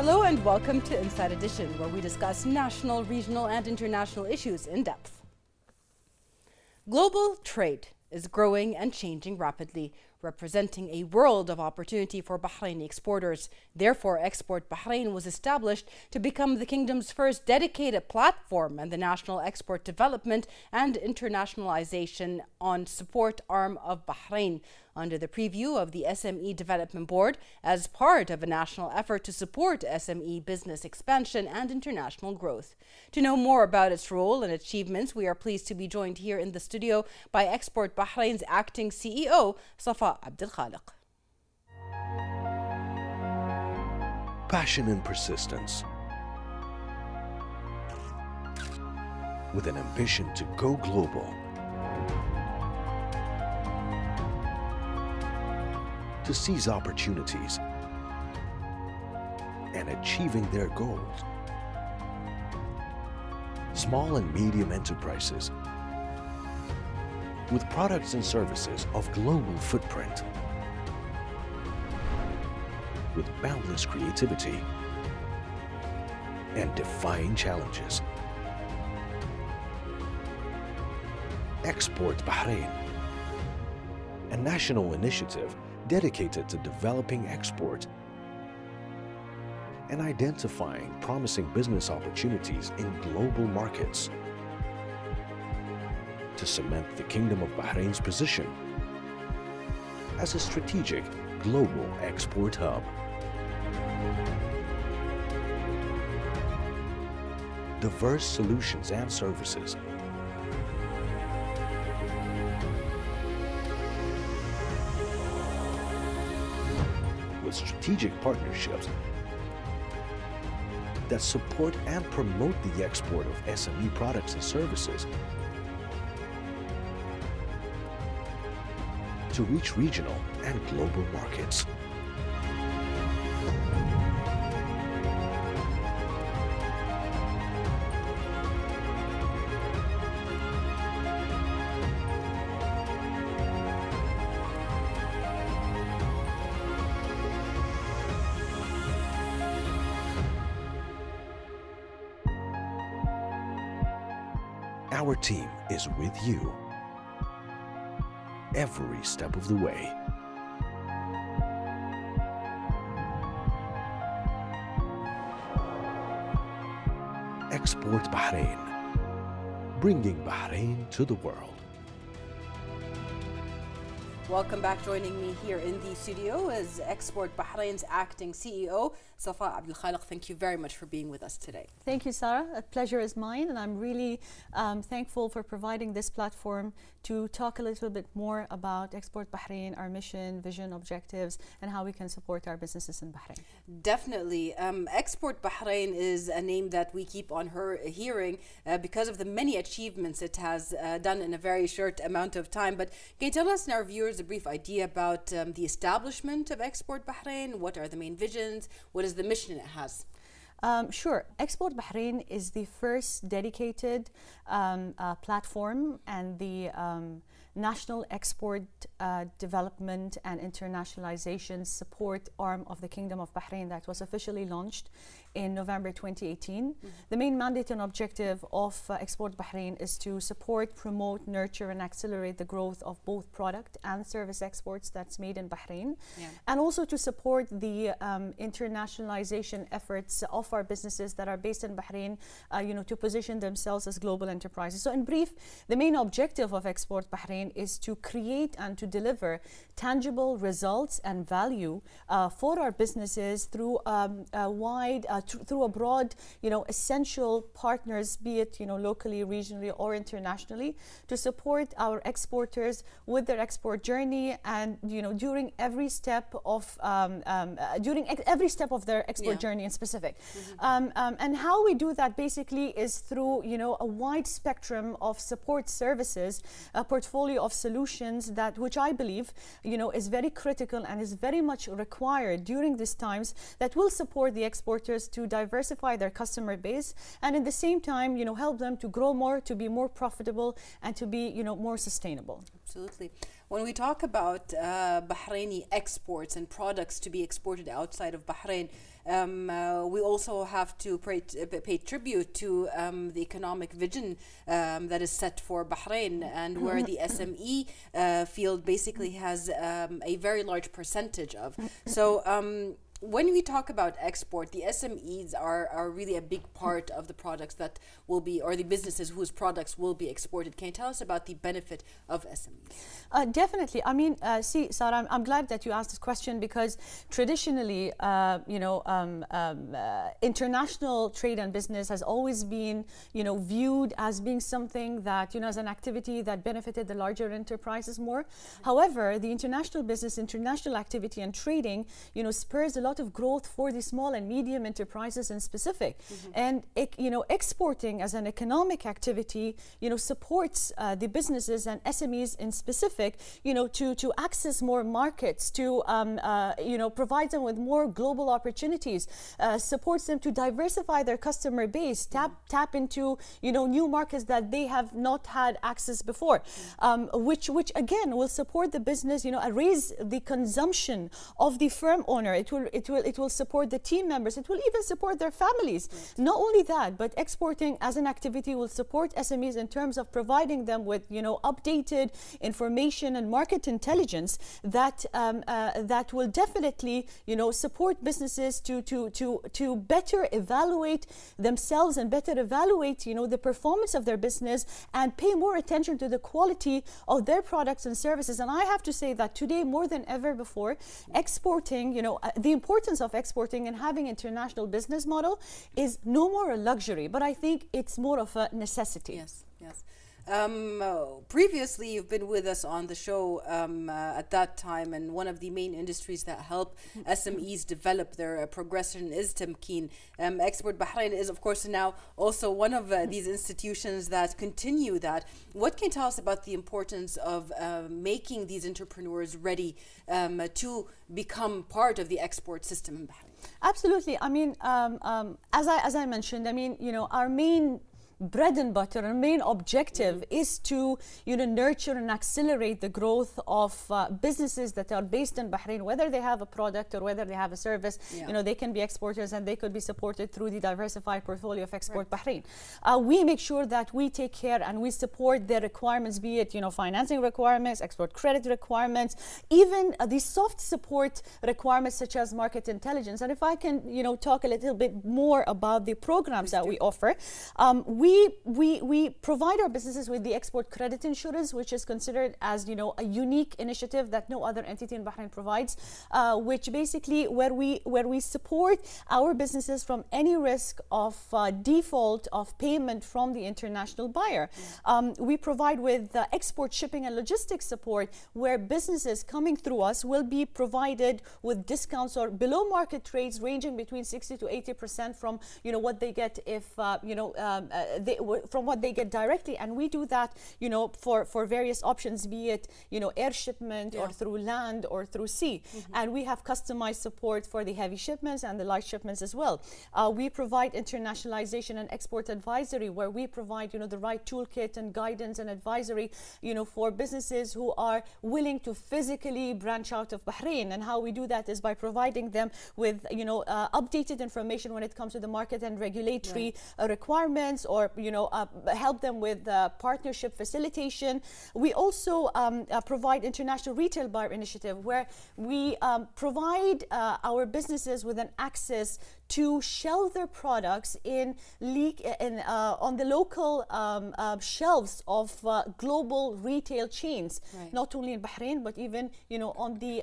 Hello and welcome to Inside Edition, where we discuss national, regional and international issues in depth. Global trade is growing and changing rapidly, representing a world of opportunity for Bahraini exporters. Therefore, Export Bahrain was established to become the kingdom's first dedicated platform and the national export development and internationalization on support arm of Bahrain, under the preview of the SME Development Board as part of a national effort to support SME business expansion and international growth. To know more about its role and achievements, we are pleased to be joined here in the studio by Export Bahrain's acting CEO, Safa Abdulkhaliq. Passion and persistence, with an ambition to go global, to seize opportunities and achieving their goals. Small and medium enterprises with products and services of global footprint, with boundless creativity and defying challenges. Export Bahrain, a national initiative dedicated to developing export and identifying promising business opportunities in global markets to cement the Kingdom of Bahrain's position as a strategic global export hub. Diverse solutions and services, with strategic partnerships that support and promote the export of SME products and services to reach regional and global markets. Our team is with you every step of the way. Export Bahrain, bringing Bahrain to the world. Welcome back. Joining me here in the studio is Export Bahrain's acting CEO, Safa Abdulkhaliq. Thank you very much for being with us today. Thank you, Sarah. A pleasure is mine, and I'm really thankful for providing this platform to talk a little bit more about Export Bahrain, our mission, vision, objectives, and how we can support our businesses in Bahrain. Definitely. Export Bahrain is a name that we keep on hearing because of the many achievements it has done in a very short amount of time. But can you tell us and our viewers a brief idea about the establishment of Export Bahrain? What are the main visions? What is the mission it has? Sure. Export Bahrain is the first dedicated platform and the National Export Development and Internationalization Support arm of the Kingdom of Bahrain that was officially launched in November 2018. The main mandate and objective of Export Bahrain is to support, promote, nurture and accelerate the growth of both product and service exports that's made in Bahrain, and also to support the internationalization efforts of our businesses that are based in Bahrain, to position themselves as global enterprises. So in brief, the main objective of Export Bahrain is to create and to deliver tangible results and value for our businesses through through a broad, essential partners, be it locally, regionally, or internationally, to support our exporters with their export journey and during every step of their export journey in specific. And how we do that basically is through a wide spectrum of support services, a portfolio of solutions which I believe is very critical and is very much required during these times, that will support the exporters to diversify their customer base and at the same time help them to grow more, to be more profitable and to be more sustainable. Absolutely. When we talk about Bahraini exports and products to be exported outside of Bahrain, We also have to pay tribute to the economic vision that is set for Bahrain, and where the SME field basically has a very large percentage of. So when we talk about export, the SMEs are really a big part of the products that will be, or the businesses whose products will be exported. Can you tell us about the benefit of SMEs? Definitely. I mean, see, Sarah, I'm glad that you asked this question, because traditionally, international trade and business has always been, viewed as being something that, as an activity that benefited the larger enterprises more. However, the international business, international activity and trading, spurs a lot of growth for the small and medium enterprises in specific. And, exporting as an economic activity, supports the businesses and SMEs in specific, to access more markets, to, provide them with more global opportunities, supports them to diversify their customer base, tap into, new markets that they have not had access before, which again will support the business, raise the consumption of the firm owner. It will support the team members. It will even support their families. Right. Not only that, but exporting as an activity will support SMEs in terms of providing them with, updated information and market intelligence that that will definitely, support businesses to better evaluate themselves and better evaluate, the performance of their business, and pay more attention to the quality of their products and services. And I have to say that today, more than ever before, exporting, the importance of exporting and having international business model is no more a luxury, but I think it's more of a necessity. Yes, yes. Previously, you've been with us on the show at that time, and one of the main industries that help SMEs develop their progression is Tamkeen. Export Bahrain is, of course, now also one of these institutions that continue that. What can you tell us about the importance of making these entrepreneurs ready to become part of the export system in Bahrain? Absolutely. I mean, as I mentioned, I mean, our main bread and butter and main objective is to nurture and accelerate the growth of businesses that are based in Bahrain, whether they have a product or whether they have a service. They can be exporters, and they could be supported through the diversified portfolio of Export Bahrain. We make sure that we take care and we support their requirements, be it financing requirements, export credit requirements, even the soft support requirements such as market intelligence. And if I can talk a little bit more about the programs that we offer, we provide our businesses with the export credit insurance, which is considered as a unique initiative that no other entity in Bahrain provides, which basically where we support our businesses from any risk of default of payment from the international buyer. We provide with export shipping and logistics support, where businesses coming through us will be provided with discounts or below market rates ranging between 60 to 80% from what they get if from what they get directly. And we do that for various options, be it air shipment or through land or through sea. And we have customized support for the heavy shipments and the light shipments as well. We provide internationalization and export advisory, where we provide the right toolkit and guidance and advisory for businesses who are willing to physically branch out of Bahrain. And how we do that is by providing them with updated information when it comes to the market and regulatory requirements, or help them with partnership facilitation. We also provide international retail buyer initiative, where we provide our businesses with an access to shelve their products on the local shelves of global retail chains, not only in Bahrain, but even on the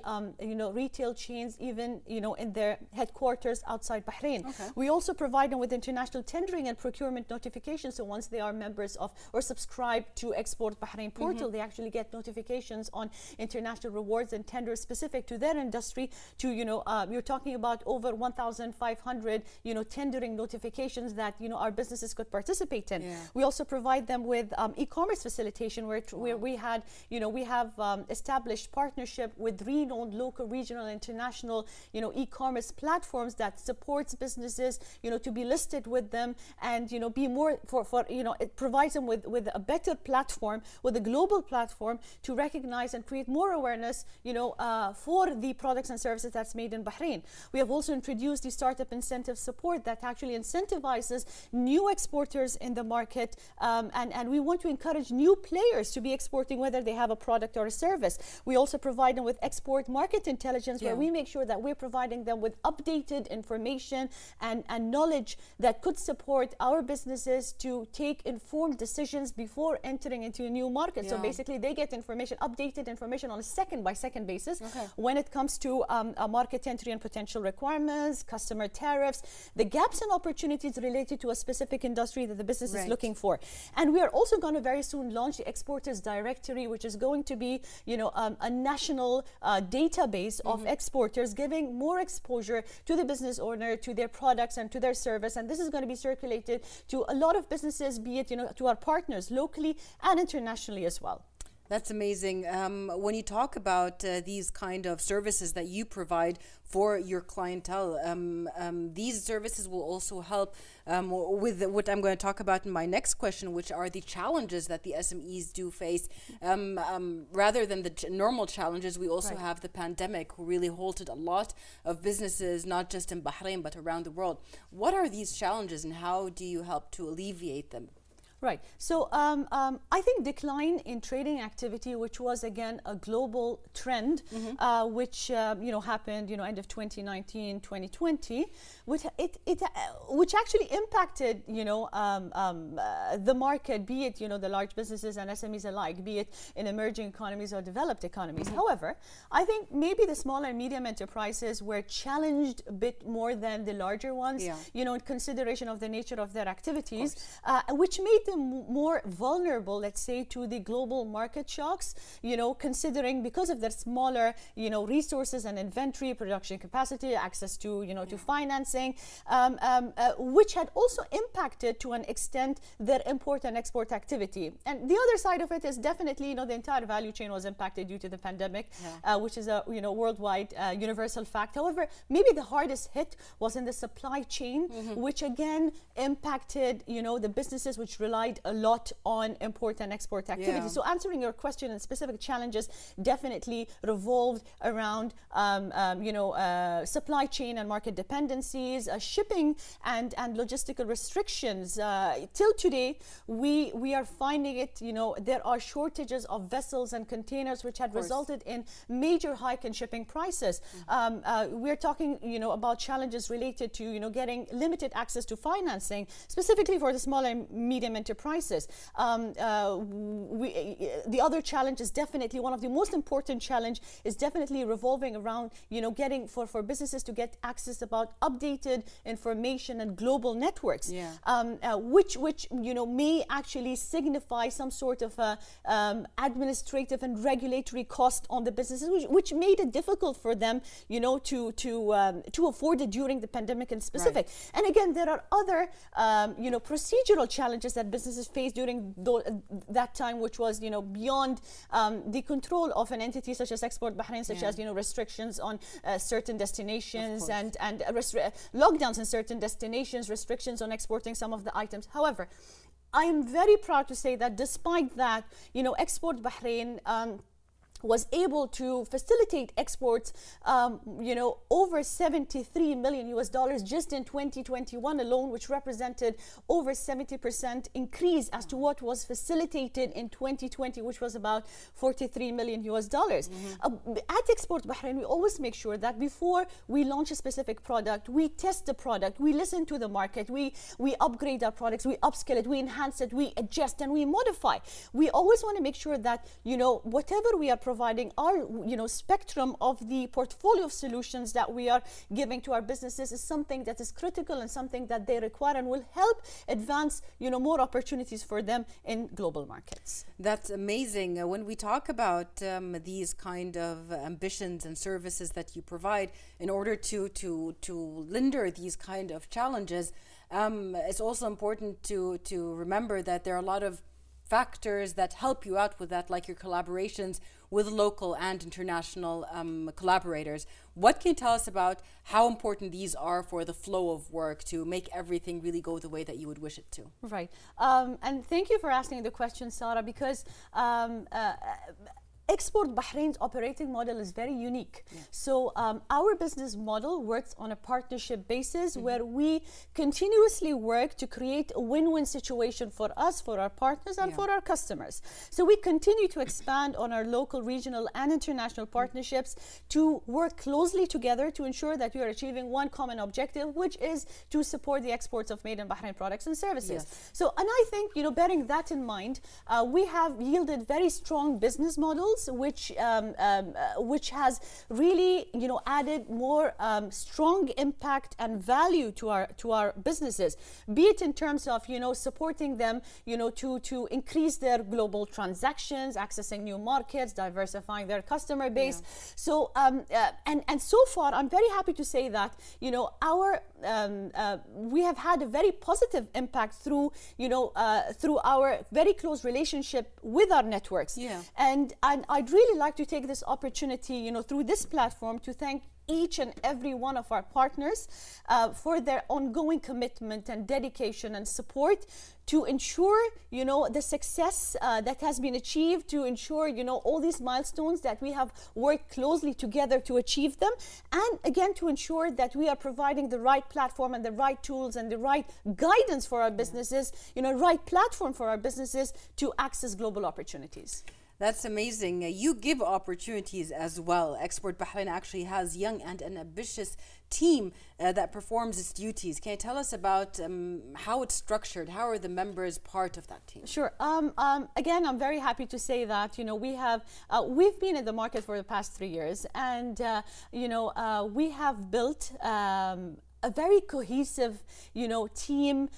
retail chains, even in their headquarters outside Bahrain. We also provide them with international tendering and procurement notifications. So once they are members of or subscribe to Export Bahrain portal, they actually get notifications on international rewards and tenders specific to their industry. You're talking about over 1,500 tendering notifications that our businesses could participate in. We also provide them with e-commerce facilitation, where we have established partnership with renowned local, regional, and international e-commerce platforms that supports businesses to be listed with them, and be more it provides them with a better platform, with a global platform, to recognize and create more awareness for the products and services that's made in Bahrain. We have also introduced the Startup and incentive support that actually incentivizes new exporters in the market, and we want to encourage new players to be exporting, whether they have a product or a service. We also provide them with export market intelligence, where we make sure that we're providing them with updated information and knowledge that could support our businesses to take informed decisions before entering into a new market. So basically they get information, updated information on a second-by-second basis when it comes to a market entry and potential requirements, customer tariffs, the gaps and opportunities related to a specific industry that the business is looking for. And we are also going to very soon launch the Exporters Directory, which is going to be, you know, a national database of exporters, giving more exposure to the business owner, to their products and to their service. And this is going to be circulated to a lot of businesses, be it, you know, to our partners locally and internationally as well. That's amazing. When you talk about these kind of services that you provide for your clientele, these services will also help with what I'm going to talk about in my next question, which are the challenges that the SMEs do face. Rather than the normal challenges, we also have the pandemic, who really halted a lot of businesses, not just in Bahrain, but around the world. What are these challenges and how do you help to alleviate them? Right. So I think decline in trading activity, which was again a global trend, which you know, happened, you know, end of 2019, 2020, which actually impacted, you know, the market, be it, you know, the large businesses and SMEs alike, be it in emerging economies or developed economies. However, I think maybe the small and medium enterprises were challenged a bit more than the larger ones, you know, in consideration of the nature of their activities, which made them more vulnerable, let's say, to the global market shocks, you know, considering because of their smaller, you know, resources and inventory, production capacity, access to, you know, to financing, which had also impacted to an extent their import and export activity. And the other side of it is definitely, you know, the entire value chain was impacted due to the pandemic, which is a, you know, worldwide universal fact. However, maybe the hardest hit was in the supply chain, which again impacted, you know, the businesses which relied a lot on import and export activity. So answering your question, and specific challenges definitely revolved around you know, supply chain and market dependencies, shipping and logistical restrictions. Till today, we are finding it, you know, there are shortages of vessels and containers, which had resulted in major hike in shipping prices. We're talking, you know, about challenges related to, you know, getting limited access to financing, specifically for the small and medium enterprises. The other challenge is definitely, one of the most important challenge is definitely revolving around, you know, getting for businesses to get access about updated information and global networks, which you know, may actually signify some sort of administrative and regulatory cost on the businesses, which made it difficult for them, you know, to afford it during the pandemic in specific. And again, there are other you know, procedural challenges that businesses faced during that time, which was, you know, beyond the control of an entity such as Export Bahrain, such as, you know, restrictions on certain destinations and lockdowns in certain destinations, restrictions on exporting some of the items. However, I am very proud to say that despite that, you know, Export Bahrain was able to facilitate exports, you know, over $73 million just in 2021 alone, which represented over 70% increase as to what was facilitated in 2020, which was about $43 million. At Export Bahrain, we always make sure that before we launch a specific product, we test the product, we listen to the market, we upgrade our products, we upscale it, we enhance it, we adjust and we modify. We always want to make sure that, you know, whatever we are providing, our, you know, spectrum of the portfolio of solutions that we are giving to our businesses is something that is critical and something that they require and will help advance, you know, more opportunities for them in global markets. That's amazing. When we talk about these kind of ambitions and services that you provide in order to hinder these kind of challenges, it's also important to remember that there are a lot of factors that help you out with that, like your collaborations with local and international collaborators. What can you tell us about how important these are for the flow of work to make everything really go the way that you would wish it to? Right. And thank you for asking the question, Sarah, because Export Bahrain's operating model is very unique. Yeah. So our business model works on a partnership basis where we continuously work to create a win-win situation for us, for our partners, and for our customers. So we continue to expand on our local, regional, and international partnerships to work closely together to ensure that we are achieving one common objective, which is to support the exports of made in Bahrain products and services. Yes. So, and I think, bearing that in mind, we have yielded very strong business models, which has really, added more strong impact and value to our businesses, be it in terms of, supporting them, to increase their global transactions, accessing new markets, diversifying their customer base. Yeah. So, and so far, I'm very happy to say that, we have had a very positive impact through our very close relationship with our networks. Yeah. And I'd really like to take this opportunity, through this platform to thank each and every one of our partners for their ongoing commitment and dedication and support to ensure, the success that has been achieved, to ensure, all these milestones that we have worked closely together to achieve them, and again, to ensure that we are providing the right platform and the right tools and the right guidance for our businesses, right platform for our businesses to access global opportunities. That's amazing. You give opportunities as well. Export Bahrain actually has young and an ambitious team that performs its duties. Can you tell us about how it's structured? How are the members part of that team? Sure. Again, I'm very happy to say that we've been in the market for the past 3 years, and we have built a very cohesive, team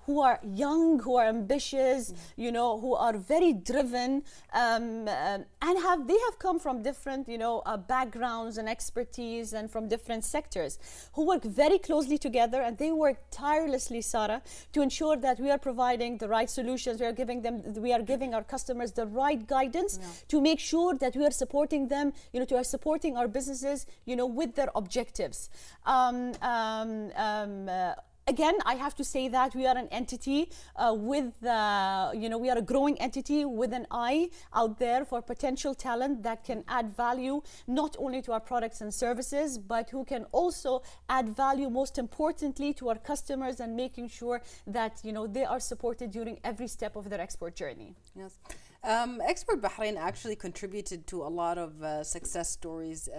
who are young, who are ambitious, who are very driven, and they have come from different, backgrounds and expertise, and from different sectors, who work very closely together, and they work tirelessly, Sarah, to ensure that we are providing the right solutions. We are giving our customers the right guidance to make sure that we are supporting them, to supporting our businesses, with their objectives. Again, I have to say that we are an entity we are a growing entity with an eye out there for potential talent that can add value not only to our products and services, but who can also add value, most importantly, to our customers, and making sure that they are supported during every step of their export journey. Yes. Export Bahrain actually contributed to a lot of success stories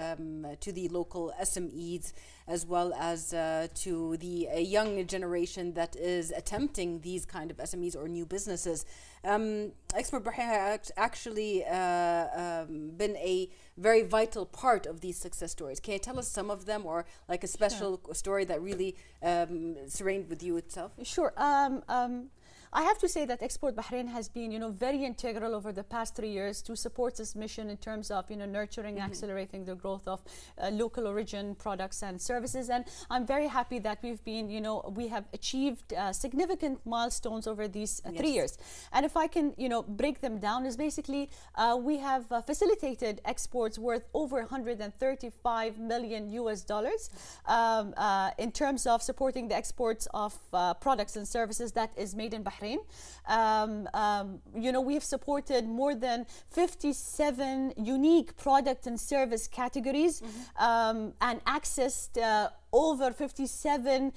to the local SMEs, as well as to the young generation that is attempting these kind of SMEs or new businesses. Export Bahrain has actually been a very vital part of these success stories. Can you tell us some of them, or like a special story that really serrained with you itself? Sure. I have to say that Export Bahrain has been, very integral over the past 3 years to support this mission in terms of, nurturing, accelerating the growth of local origin products and services. And I'm very happy that we've been, we have achieved significant milestones over these 3 years. And if I can, break them down, is basically we have facilitated exports worth over $135 million in terms of supporting the exports of products and services that is made in Bahrain. We have supported more than 57 unique product and service categories, and accessed over 57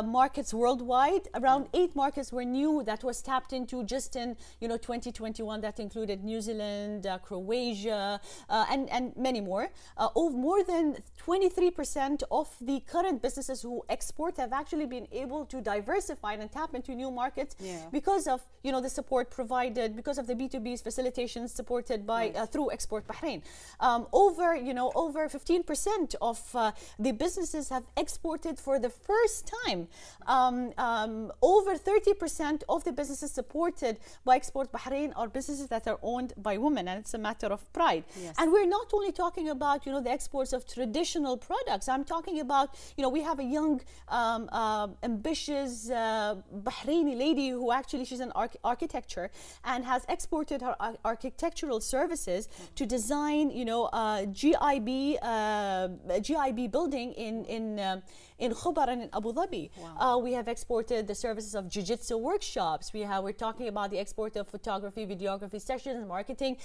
markets worldwide. Around 8 markets were new that was tapped into just in 2021. That included New Zealand, Croatia, and many more. More than 23% of the current businesses who export have actually been able to diversify and tap into new markets because of the support provided, because of the B2B facilitation supported by through Export Bahrain. Over 15% of the businesses have exported for the first time. Over 30% of the businesses supported by Export Bahrain are businesses that are owned by women, and it's a matter of pride. Yes. And we're not only talking about the exports of traditional products. I'm talking about we have a young ambitious Bahraini lady who actually, she's an architecture and has exported her architectural services to design GIB building in Khobar and in Abu Dhabi. Wow. We have exported the services of jiu-jitsu workshops. We're talking about the export of photography, videography sessions, marketing,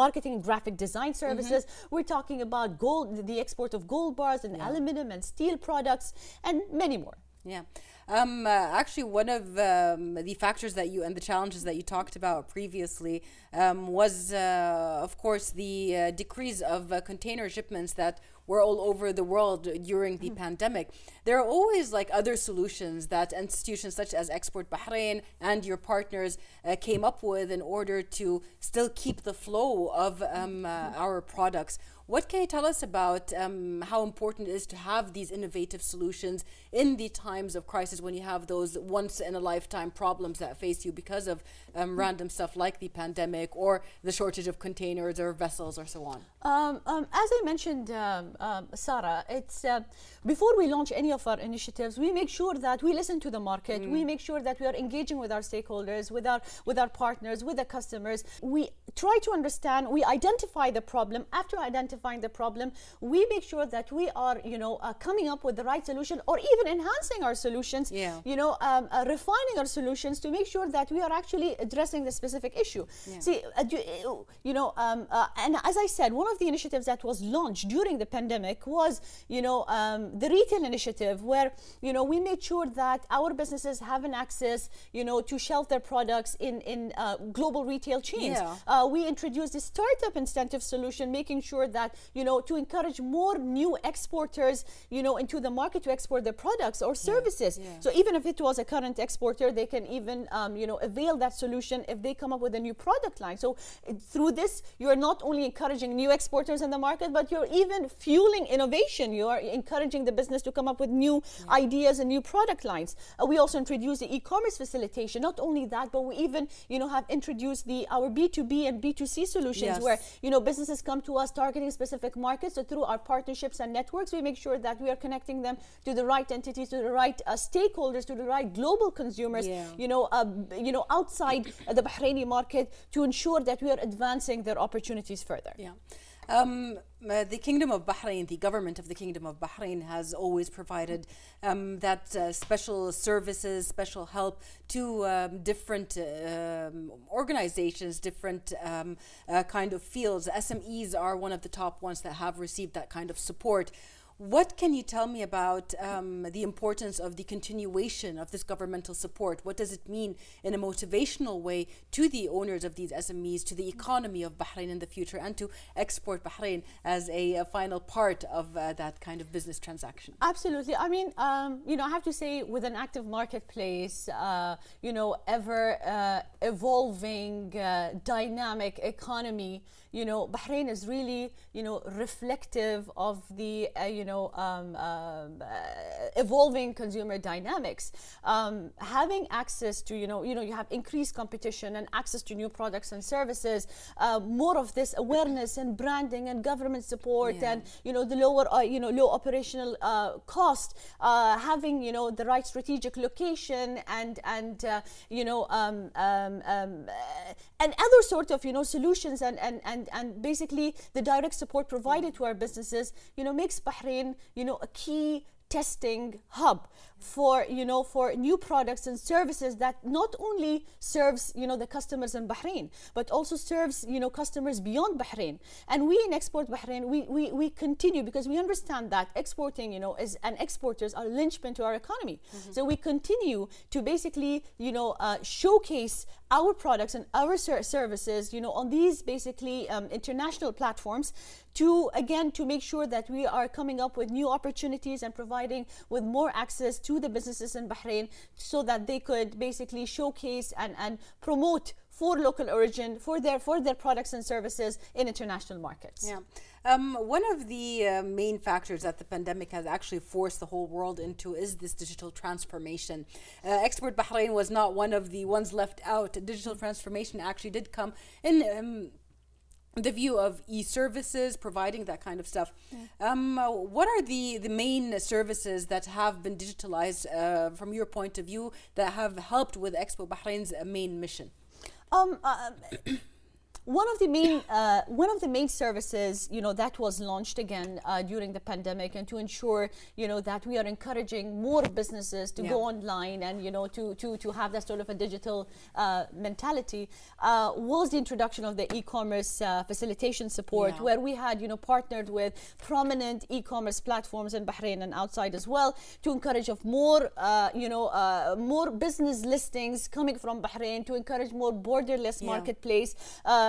marketing and graphic design services. We're talking about gold, the export of gold bars and aluminum and steel products, and many more. Yeah. Actually, one of the factors that you and the challenges that you talked about previously was, of course, the decrease of container shipments that were all over the world during the pandemic. There are always like other solutions that institutions such as Export Bahrain and your partners came up with in order to still keep the flow of our products. What can you tell us about how important it is to have these innovative solutions in the times of crisis when you have those once-in-a-lifetime problems that face you because of random stuff like the pandemic or the shortage of containers or vessels or so on? As I mentioned, Sarah, it's before we launch any of our initiatives, we make sure that we listen to the market. We make sure that we are engaging with our stakeholders, with our partners, with the customers. We try to understand. We identify the problem. After identifying the problem, we make sure that we are, coming up with the right solution, or even enhancing our solutions. Yeah. Refining our solutions to make sure that we are actually addressing the specific issue. Yeah. See, and as I said, one of the initiatives that was launched during the pandemic was, the retail initiative, where, we made sure that our businesses have an access, to shelf their products in global retail chains. Yeah. We introduced the startup incentive solution, making sure that, to encourage more new exporters, into the market to export their products or services. Yeah. So even if it was a current exporter, they can even, avail that solution if they come up with a new product line. So through this, you're not only encouraging new exporters in the market, but you're even fueling innovation. You are encouraging the business to come up with new ideas and new product lines. We also introduced the e-commerce facilitation. Not only that, but we even, have introduced our B2B and B2C solutions, where, businesses come to us targeting specific markets. So through our partnerships and networks, we make sure that we are connecting them to the right entities, to the right stakeholders, to the right global consumers, outside the Bahraini market, to ensure that we are advancing their opportunities further. Yeah. The Kingdom of Bahrain, the government of the Kingdom of Bahrain, has always provided that special services, special help to different organizations, different kind of fields. SMEs are one of the top ones that have received that kind of support. What can you tell me about the importance of the continuation of this governmental support? What does it mean in a motivational way to the owners of these SMEs, to the economy of Bahrain in the future, and to Export Bahrain as a final part of that kind of business transaction? Absolutely. I mean, I have to say, with an active marketplace, ever evolving, dynamic economy, Bahrain is really, reflective of the, evolving consumer dynamics. Having access to, you have increased competition and access to new products and services, more of this awareness and branding and government support, and, the lower, low operational cost, having, the right strategic location and other sort of, solutions and basically the direct support provided to our businesses, makes Bahrain, a key testing hub for new products and services that not only serves the customers in Bahrain, but also serves customers beyond Bahrain. And we in Export Bahrain, we continue, because we understand that exporting and exporters are linchpin to our economy. So we continue to basically showcase our products and our services on these basically international platforms, to make sure that we are coming up with new opportunities and providing with more access to the businesses in Bahrain, so that they could basically showcase and promote for local origin, for their products and services in international markets. Yeah. One of the main factors that the pandemic has actually forced the whole world into is this digital transformation. Export Bahrain was not one of the ones left out. Digital transformation actually did come in the view of e-services, providing that kind of stuff. What are the main services that have been digitalized from your point of view that have helped with Expo Bahrain's main mission? one of the main services, that was launched again during the pandemic, and to ensure, that we are encouraging more businesses to go online and, to have that sort of a digital mentality, was the introduction of the e-commerce facilitation support, where we had, partnered with prominent e-commerce platforms in Bahrain and outside as well, to encourage of more, more business listings coming from Bahrain, to encourage more borderless marketplace.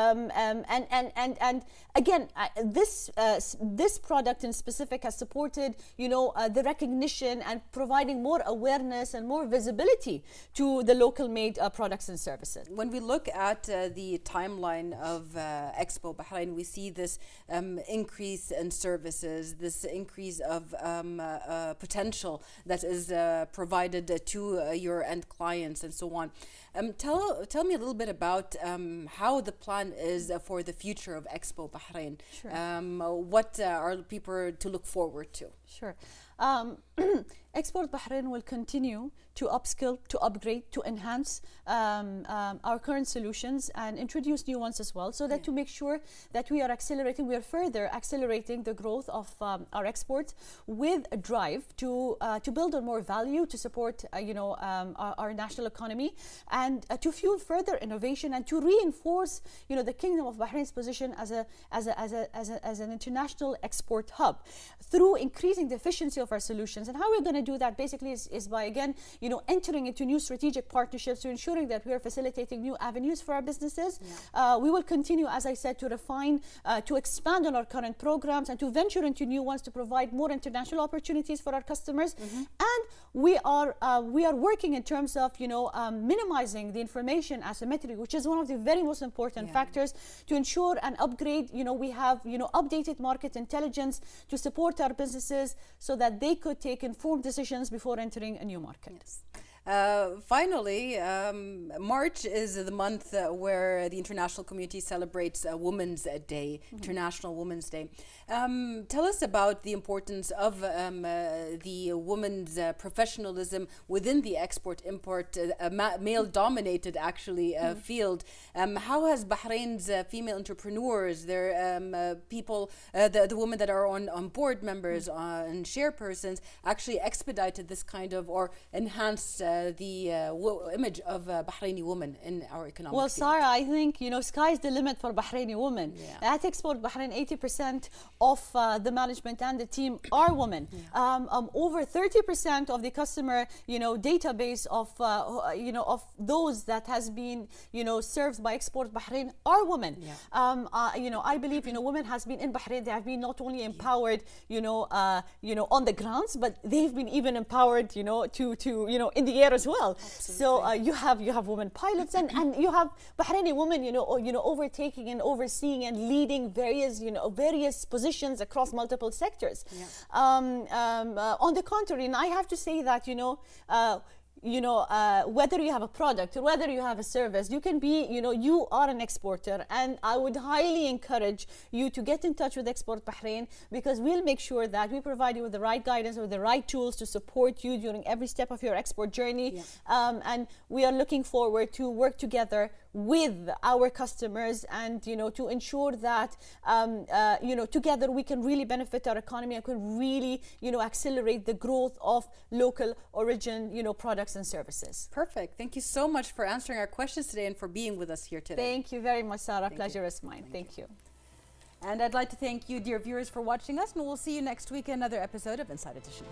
And again, this product in specific has supported, the recognition and providing more awareness and more visibility to the local made products and services. When we look at the timeline of Expo Bahrain, we see this increase in services, this increase of potential that is provided to your end clients and so on. Tell me a little bit about how the plan is for the future of Expo Bahrain. Sure. What are people to look forward to? Sure. Export Bahrain will continue to upskill, to upgrade, to enhance our current solutions and introduce new ones as well, so that to make sure that we are further accelerating the growth of our exports with a drive to build on more value, to support our national economy, and to fuel further innovation, and to reinforce the Kingdom of Bahrain's position as an international export hub through increasing the efficiency of our solutions. And how we're going to do that basically is by, again, entering into new strategic partnerships, to ensuring that we are facilitating new avenues for our businesses. We will continue, as I said, to refine, to expand on our current programs, and to venture into new ones to provide more international opportunities for our customers. And we are working in terms of minimizing the information asymmetry, which is one of the very most important factors to ensure and upgrade. We have updated market intelligence to support our businesses so that they could take informed decisions before entering a new market. Yes. Finally, March is the month where the international community celebrates Women's Day, International Women's Day. Tell us about the importance of the women's professionalism within the export-import, male-dominated actually field. How has Bahrain's female entrepreneurs, their people, the women that are on board members and chairpersons, actually expedited this kind of, or enhanced the image of Bahraini women in our economic field? Sarah, I think sky's the limit for Bahraini women. At Export Bahrain, 80% of the management and the team are women. Over 30% of the customer database of those that has been served by Export Bahrain are women. I believe women has been in Bahrain. They have been not only empowered on the grounds, but they've been even empowered to in the air as well. Absolutely. So you have women pilots, and you have Bahraini women overtaking and overseeing and leading various positions across multiple sectors. On the contrary, and I have to say that whether you have a product or whether you have a service, you can be, you are an exporter, and I would highly encourage you to get in touch with Export Bahrain, because we'll make sure that we provide you with the right guidance, with the right tools to support you during every step of your export journey. And we are looking forward to work together with our customers, and to ensure that together we can really benefit our economy and can really accelerate the growth of local origin products and services. Perfect. Thank you so much for answering our questions today and for being with us here today. Thank you very much, Sarah. Pleasure is mine. Thank you. And I'd like to thank you, dear viewers, for watching us, and we'll see you next week in another episode of Inside Edition.